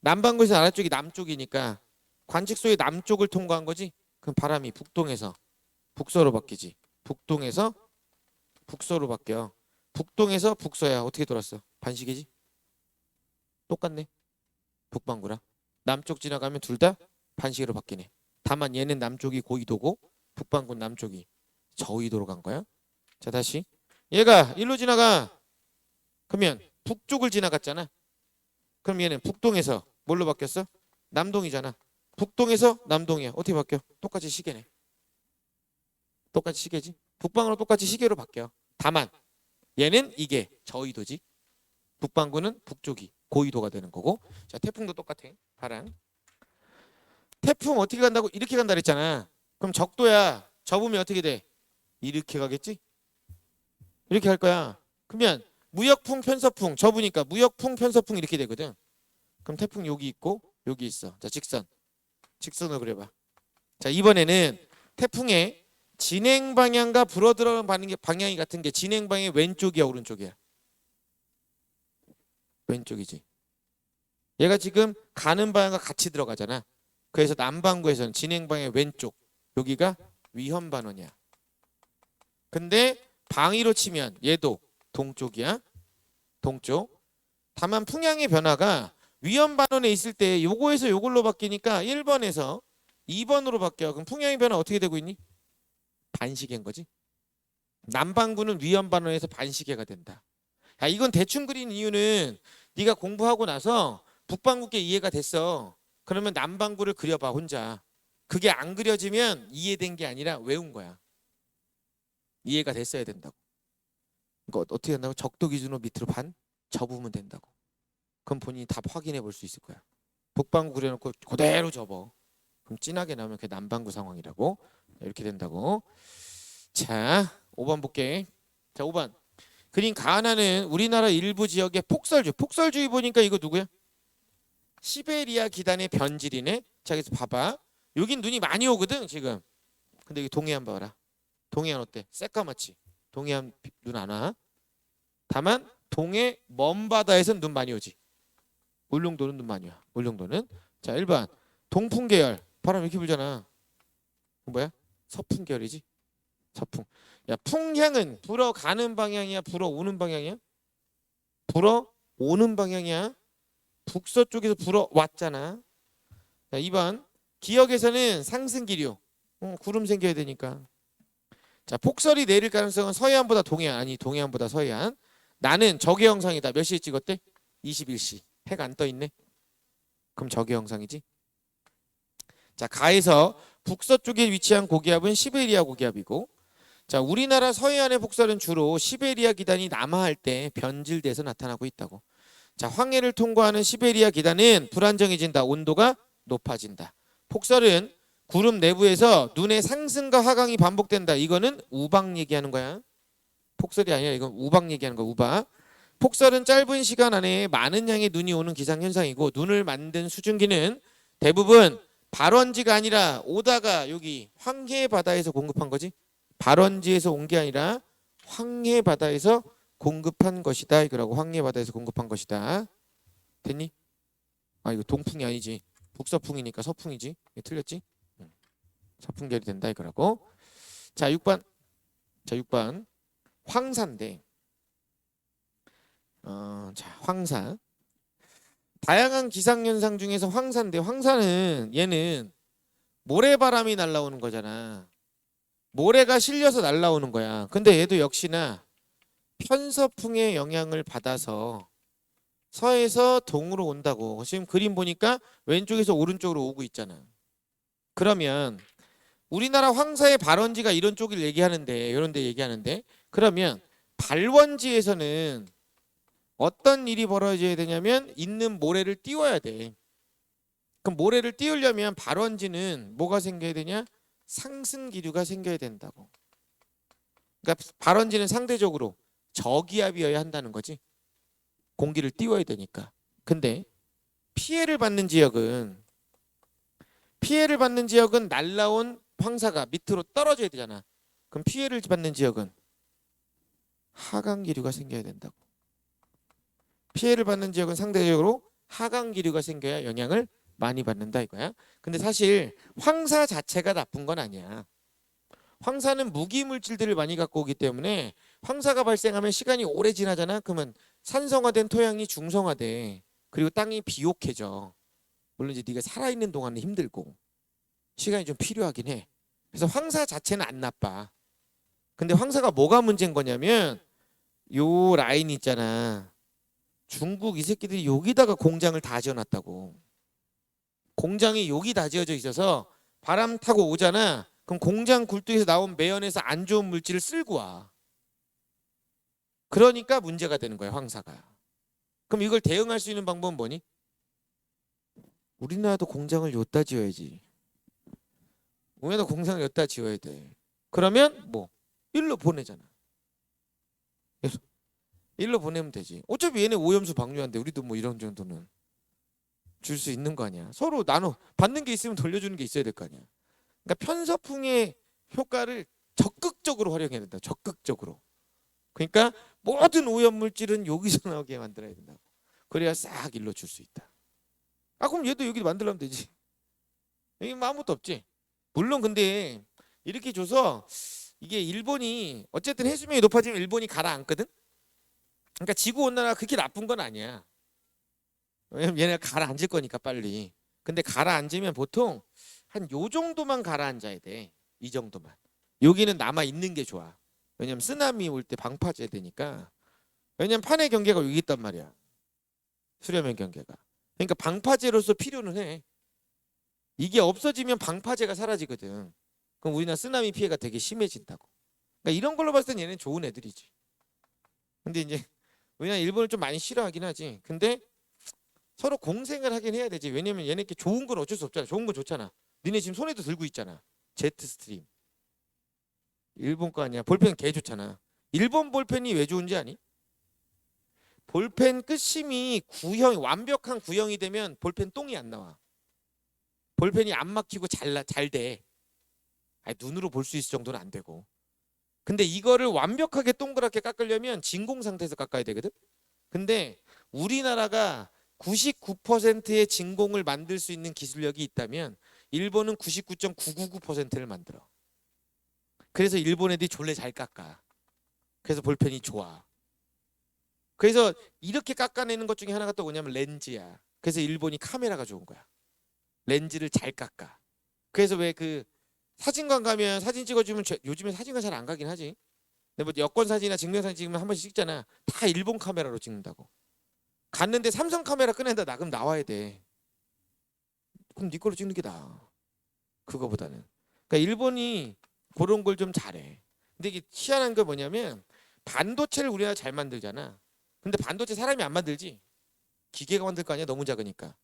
남반구에서 아래쪽이 남쪽이니까 관측소의 남쪽을 통과한 거지. 그럼 바람이 북동에서 북서로 바뀌지. 북동에서 북서로 바뀌어. 북동에서 북서야. 어떻게 돌았어? 반시계지? 똑같네. 북반구랑. 남쪽 지나가면 둘 다 반시계로 바뀌네. 다만 얘는 남쪽이 고緯도고 북반구는 남쪽이 저緯도로 간 거야. 자, 다시. 얘가 일로 지나가. 그러면 북쪽을 지나갔잖아. 그럼 얘는 북동에서 뭘로 바뀌었어? 남동이잖아. 북동에서 남동이야. 어떻게 바뀌어? 똑같이 시계네. 똑같이 시계지. 북방으로 똑같이 시계로 바뀌어. 다만 얘는 이게 저緯도지. 북반구는 북쪽이 고緯도가 되는 거고. 자, 태풍도 똑같아. 바람. 태풍 어떻게 간다고? 이렇게 간다 그랬잖아. 그럼 적도야. 접으면 어떻게 돼? 이렇게 가겠지? 이렇게 할 거야. 그러면 무역풍 편서풍 접으니까 무역풍 편서풍 이렇게 되거든. 그럼 태풍 여기 있고 여기 있어. 자, 직선. 직선으로 그려봐. 자, 이번에는 태풍의 진행 방향과 불어들어가는 방향이 같은 게 진행 방향이 왼쪽이야 오른쪽이야? 왼쪽이지. 얘가 지금 가는 방향과 같이 들어가잖아. 그래서 남반구에서는 진행 방향 왼쪽. 여기가 위험 반원이야. 근데 방위로 치면 얘도 동쪽이야. 동쪽. 다만 풍향의 변화가 위험 반원에 있을 때 요거에서 요걸로 바뀌니까 1번에서 2번으로 바뀌어. 그럼 풍향의 변화 어떻게 되고 있니? 반시계인 거지. 남반구는 위험 반원에서 반시계가 된다. 야, 이건 대충 그린 이유는 네가 공부하고 나서 북반구께 이해가 됐어. 그러면 남반구를 그려봐 혼자. 그게 안 그려지면 이해된 게 아니라 외운 거야. 이해가 됐어야 된다고. 그러니까 어떻게 한다고? 적도 기준으로 밑으로 반 접으면 된다고. 그럼 본인이 답 확인해 볼 수 있을 거야. 북반구 그려놓고 그대로 접어. 그럼 진하게 나오면 그게 남반구 상황이라고. 이렇게 된다고. 자, 5번 볼게. 자, 5번. 그린 가하나는 우리나라 일부 지역의 폭설주. 폭설주의 보니까 이거 누구야? 시베리아 기단의 변질이네. 자, 그래서 봐봐. 여긴 눈이 많이 오거든 지금. 근데 여기 동해안 봐라. 동해안 어때? 새까맣지. 동해안 눈 안 와. 다만 동해 먼 바다에선 눈 많이 오지. 울릉도는 눈 많이 와. 울릉도는. 자, 1번. 동풍 계열. 바람 이렇게 불잖아. 뭐야? 서풍 계열이지. 서풍. 야, 풍향은 불어가는 방향이야? 불어오는 방향이야? 불어오는 오는 방향이야. 북서쪽에서 불어왔잖아. 자, 2번 기역에서는 상승 기류. 구름 생겨야 되니까. 자, 폭설이 내릴 가능성은 서해안보다 동해안. 아니 동해안보다 서해안. 나는 적의 영상이다. 몇 시에 찍었대? 21시. 해가 안 떠 있네. 그럼 적의 영상이지. 자, 가에서 북서쪽에 위치한 고기압은 시베리아 고기압이고, 자, 우리나라 서해안의 폭설은 주로 시베리아 기단이 남하할 때 변질돼서 나타나고 있다고. 자, 황해를 통과하는 시베리아 기단은 불안정해진다. 온도가 높아진다. 폭설은 구름 내부에서 눈의 상승과 하강이 반복된다. 이거는 우박 얘기하는 거야. 폭설이 아니라 이건 우박 얘기하는 거야. 우박. 폭설은 짧은 시간 안에 많은 양의 눈이 오는 기상현상이고, 눈을 만든 수증기는 대부분 발원지가 아니라 오다가 여기 황해 바다에서 공급한 거지. 발원지에서 온 게 아니라 황해 바다에서 공급한 것이다. 이거라고. 황해 바다에서 공급한 것이다. 됐니? 아, 이거 동풍이 아니지. 북서풍이니까 서풍이지. 이거 틀렸지? 서풍결이 된다. 이거라고. 자, 6번. 자, 6번. 황사인데. 자, 황사. 다양한 기상현상 중에서 황사인데, 황사는 얘는 모래바람이 날라오는 거잖아. 모래가 실려서 날라오는 거야. 근데 얘도 역시나 편서풍의 영향을 받아서 서에서 동으로 온다고. 지금 그림 보니까 왼쪽에서 오른쪽으로 오고 있잖아. 그러면 우리나라 황사의 발원지가 이런 쪽을 얘기하는데, 이런 데 얘기하는데, 그러면 발원지에서는 어떤 일이 벌어져야 되냐면 있는 모래를 띄워야 돼. 그럼 모래를 띄우려면 발원지는 뭐가 생겨야 되냐? 상승 기류가 생겨야 된다고. 그러니까 발원지는 상대적으로 저기압이어야 한다는 거지. 공기를 띄워야 되니까. 근데 피해를 받는 지역은 날라온 황사가 밑으로 떨어져야 되잖아. 그럼 피해를 받는 지역은 하강 기류가 생겨야 된다고. 피해를 받는 지역은 상대적으로 하강 기류가 생겨야 영향을 많이 받는다 이거야. 근데 사실 황사 자체가 나쁜 건 아니야. 황사는 무기 물질들을 많이 갖고 오기 때문에 황사가 발생하면 시간이 오래 지나잖아. 그러면 산성화된 토양이 중성화돼. 그리고 땅이 비옥해져. 물론 이제 네가 살아있는 동안은 힘들고 시간이 좀 필요하긴 해. 그래서 황사 자체는 안 나빠. 근데 황사가 뭐가 문제인 거냐면 요 라인 있잖아. 중국 이 새끼들이 여기다가 공장을 다 지어놨다고. 공장이 여기 다 지어져 있어서 바람 타고 오잖아. 그럼 공장 굴뚝에서 나온 매연에서 안 좋은 물질을 쓸고 와. 그러니까 문제가 되는 거야, 황사가. 그럼 이걸 대응할 수 있는 방법은 뭐니? 우리나라도 공장을 여기다 지어야지. 우리나라도 공장을 여기다 지어야 돼. 그러면 뭐 일로 보내잖아. 일로 보내면 되지. 어차피 얘네 오염수 방류한데 우리도 뭐 이런 정도는 줄 수 있는 거 아니야. 서로 나눠 받는 게 있으면 돌려주는 게 있어야 될 거 아니야. 그러니까 편서풍의 효과를 적극적으로 활용해야 된다. 적극적으로. 그러니까 모든 오염 물질은 여기서 나오게 만들어야 된다고. 그래야 싹 일로 줄 수 있다. 아, 그럼 얘도 여기 만들면 되지. 여기 뭐 아무것도 없지. 물론 근데 이렇게 줘서 이게 일본이 어쨌든 해수면이 높아지면 일본이 가라앉거든. 그러니까 지구 온난화가 그렇게 나쁜 건 아니야. 왜냐면 얘네가 가라앉을 거니까 빨리. 근데 가라앉으면 보통 한 요 정도만 가라앉아야 돼. 이 정도만. 여기는 남아 있는 게 좋아. 왜냐면 쓰나미 올 때 방파제 되니까. 왜냐면 판의 경계가 여기 있단 말이야. 수렴의 경계가. 그러니까 방파제로서 필요는 해. 이게 없어지면 방파제가 사라지거든. 그럼 우리나라 쓰나미 피해가 되게 심해진다고. 그러니까 이런 걸로 봤을 땐 얘는 좋은 애들이지. 근데 이제 우리나라 일본을 좀 많이 싫어하긴 하지. 근데 서로 공생을 하긴 해야 되지. 왜냐면 얘네께 좋은 건 어쩔 수 없잖아. 좋은 건 좋잖아. 니네 지금 손에도 들고 있잖아. 제트 스트림. 일본 거 아니야. 볼펜 개 좋잖아. 일본 볼펜이 왜 좋은지 아니? 볼펜 끝심이 완벽한 구형이 되면 볼펜 똥이 안 나와. 볼펜이 안 막히고 잘 돼. 아니, 눈으로 볼 수 있을 정도는 안 되고. 근데 이거를 완벽하게 동그랗게 깎으려면 진공 상태에서 깎아야 되거든. 근데 우리나라가 99%의 진공을 만들 수 있는 기술력이 있다면 일본은 99.999%를 만들어. 그래서 일본 애들이 졸래 잘 깎아. 그래서 볼펜이 좋아. 그래서 이렇게 깎아내는 것 중에 하나가 또 뭐냐면 렌즈야. 그래서 일본이 카메라가 좋은 거야. 렌즈를 잘 깎아. 그래서 왜 그 사진관 가면 사진 찍어주면 요즘에 사진관 잘 안 가긴 하지. 근데 뭐 여권 사진이나 증명사진 찍으면 한 번씩 찍잖아. 다 일본 카메라로 찍는다고. 갔는데 삼성 카메라 꺼낸다. 나 그럼 나와야 돼. 그럼 네 걸로 찍는 게 나아. 그거보다는. 그러니까 일본이 그런 걸 좀 잘해. 근데 이게 희한한 게 뭐냐면 반도체를 우리나라 잘 만들잖아. 근데 반도체 사람이 안 만들지. 기계가 만들 거 아니야. 너무 작으니까.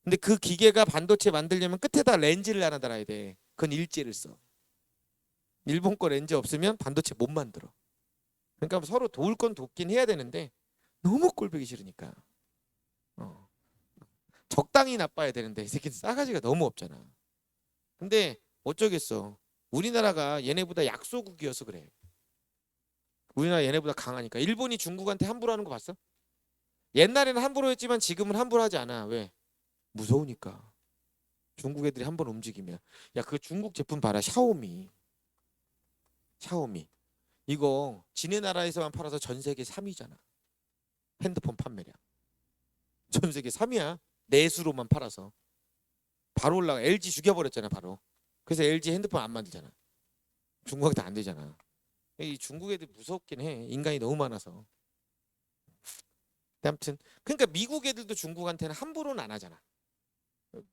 근데 그 기계가 반도체 만들려면 끝에다 렌즈를 하나 달아야 돼. 그건 일제를 써. 일본 거 렌즈 없으면 반도체 못 만들어. 그러니까 서로 도울 건 돕긴 해야 되는데 너무 꼴보기 싫으니까. 적당히 나빠야 되는데 이 새끼는 싸가지가 너무 없잖아. 근데 어쩌겠어. 우리나라가 얘네보다 약소국이어서 그래. 우리나라 얘네보다 강하니까. 일본이 중국한테 함부로 하는 거 봤어? 옛날에는 함부로 했지만 지금은 함부로 하지 않아. 왜? 무서우니까. 중국 애들이 한번 움직이면. 야, 그 중국 제품 봐라. 샤오미. 이거 지네 나라에서만 팔아서 전 세계 3위잖아. 핸드폰 판매량. 전 세계 3위야. 내수로만 팔아서. 바로 올라가. LG 죽여버렸잖아, 바로. 그래서 LG 핸드폰 안 만들잖아. 중국한테 안 되잖아. 이 중국 애들 무섭긴 해. 인간이 너무 많아서. 아무튼 그러니까 미국 애들도 중국한테는 함부로는 안 하잖아.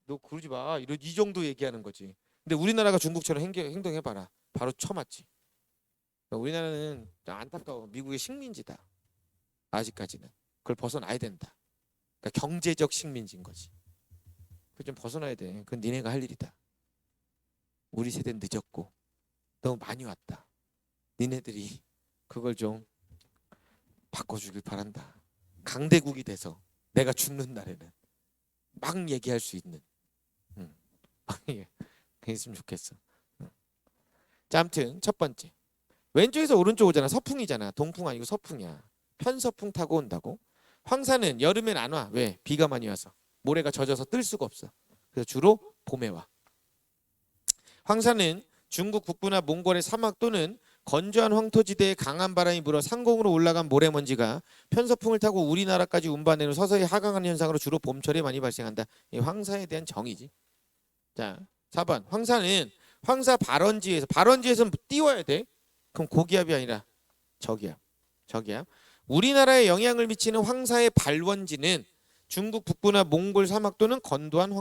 너 그러지 마. 이 정도 얘기하는 거지. 근데 우리나라가 중국처럼 행동해봐라. 바로 쳐맞지. 그러니까 우리나라는 안타까워. 미국의 식민지다. 아직까지는. 그걸 벗어나야 된다. 그러니까 경제적 식민지인 거지. 그걸 좀 벗어나야 돼. 그건 니네가 할 일이다. 우리 세대는 늦었고 너무 많이 왔다. 니네들이 그걸 좀 바꿔주길 바란다. 강대국이 돼서 내가 죽는 날에는 막 얘기할 수 있는 그랬으면 좋겠어. 자, 아무튼 첫 번째 왼쪽에서 오른쪽 오잖아. 서풍이잖아. 동풍 아니고 서풍이야. 편서풍 타고 온다고. 황사는 여름엔 안 와. 왜? 비가 많이 와서. 모래가 젖어서 뜰 수가 없어. 그래서 주로 봄에 와. 황사는 중국 북부나 몽골의 사막 또는 건조한 황토지대에 강한 바람이 불어 상공으로 올라간 모래먼지가 편서풍을 타고 우리나라까지 운반되는 서서히 하강하는 현상으로 주로 봄철에 많이 발생한다. 이 황사에 대한 정의지. 자, 4번. 황사는 황사 발원지에서 띄워야 돼. 그럼 고기압이 아니라 저기압. 우리나라에 영향을 미치는 황사의 발원지는 중국 북부나 몽골 사막 또는 건조한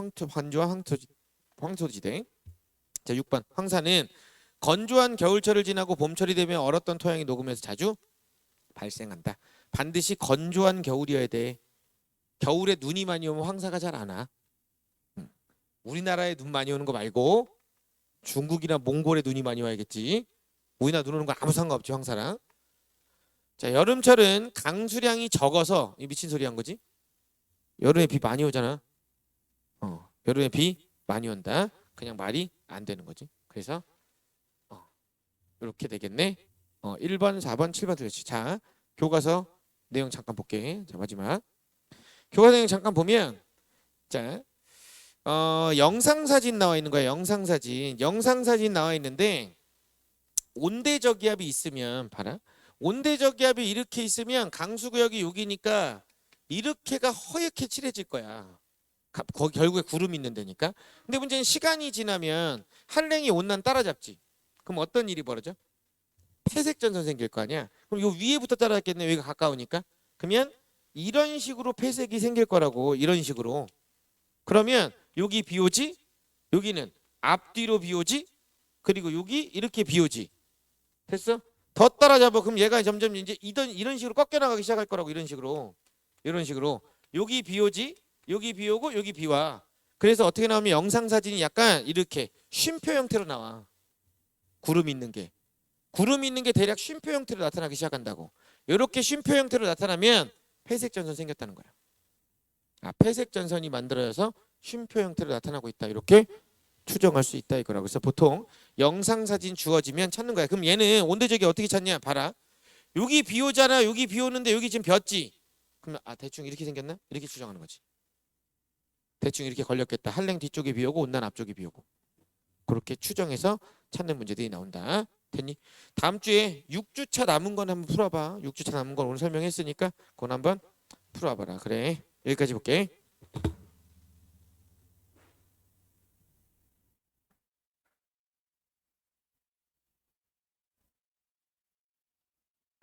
황토지대. 자, 6번. 황사는 건조한 겨울철을 지나고 봄철이 되면 얼었던 토양이 녹으면서 자주 발생한다. 반드시 건조한 겨울이어야 돼. 겨울에 눈이 많이 오면 황사가 잘 안 와. 우리나라에 눈 많이 오는 거 말고 중국이나 몽골에 눈이 많이 와야겠지. 우리나라 눈 오는 건 아무 상관없지, 황사랑. 자, 여름철은 강수량이 적어서 이 미친 소리 한 거지. 여름에 비 많이 오잖아. 여름에 비 많이 온다. 그냥 말이 안 되는 거지. 그래서 이렇게 되겠네. 1번, 4번, 7번 들렸지. 자, 교과서 내용 잠깐 볼게. 자, 마지막. 교과서 내용 잠깐 보면 자, 영상사진 나와 있는 거야. 영상사진 나와 있는데 온대저기압이 있으면 봐라. 온대저기압이 이렇게 있으면 강수구역이 여기니까 이렇게가 허옇게 칠해질 거야. 거기 결국에 구름이 있는 데니까. 근데 문제는 시간이 지나면 한랭이 온난 따라잡지. 그럼 어떤 일이 벌어져? 폐색전선 생길 거 아니야. 그럼 요 위에부터 따라잡겠네. 여기가 가까우니까. 그러면 이런 식으로 폐색이 생길 거라고. 이런 식으로. 그러면 여기 비 오지? 여기는 앞뒤로 비 오지? 그리고 여기 이렇게 비 오지. 됐어? 더 따라잡아. 그럼 얘가 점점 이제 이런 식으로 꺾여 나가기 시작할 거라고. 이런 식으로. 여기 비 오지? 여기 비 오고 여기 비 와. 그래서 어떻게 나오면 영상사진이 약간 이렇게 쉼표 형태로 나와. 구름 있는 게 대략 쉼표 형태로 나타나기 시작한다고. 이렇게 쉼표 형태로 나타나면 회색전선 생겼다는 거야. 회색전선이 만들어져서 쉼표 형태로 나타나고 있다. 이렇게 추정할 수 있다 이거라고. 그래서 보통 영상사진 주어지면 찾는 거야. 그럼 얘는 온대저기 어떻게 찾냐? 봐라. 여기 비 오잖아. 여기 비 오는데 여기 지금 벼지. 그러면 대충 이렇게 생겼나? 이렇게 추정하는 거지. 대충 이렇게 걸렸겠다. 한랭 뒤쪽에 비 오고 온난 앞쪽에 비 오고. 그렇게 추정해서 찾는 문제들이 나온다. 됐니? 다음 주에 6주차 남은 건 한번 풀어봐. 6주차 남은 건 오늘 설명했으니까 그건 한번 풀어봐라. 그래. 여기까지 볼게.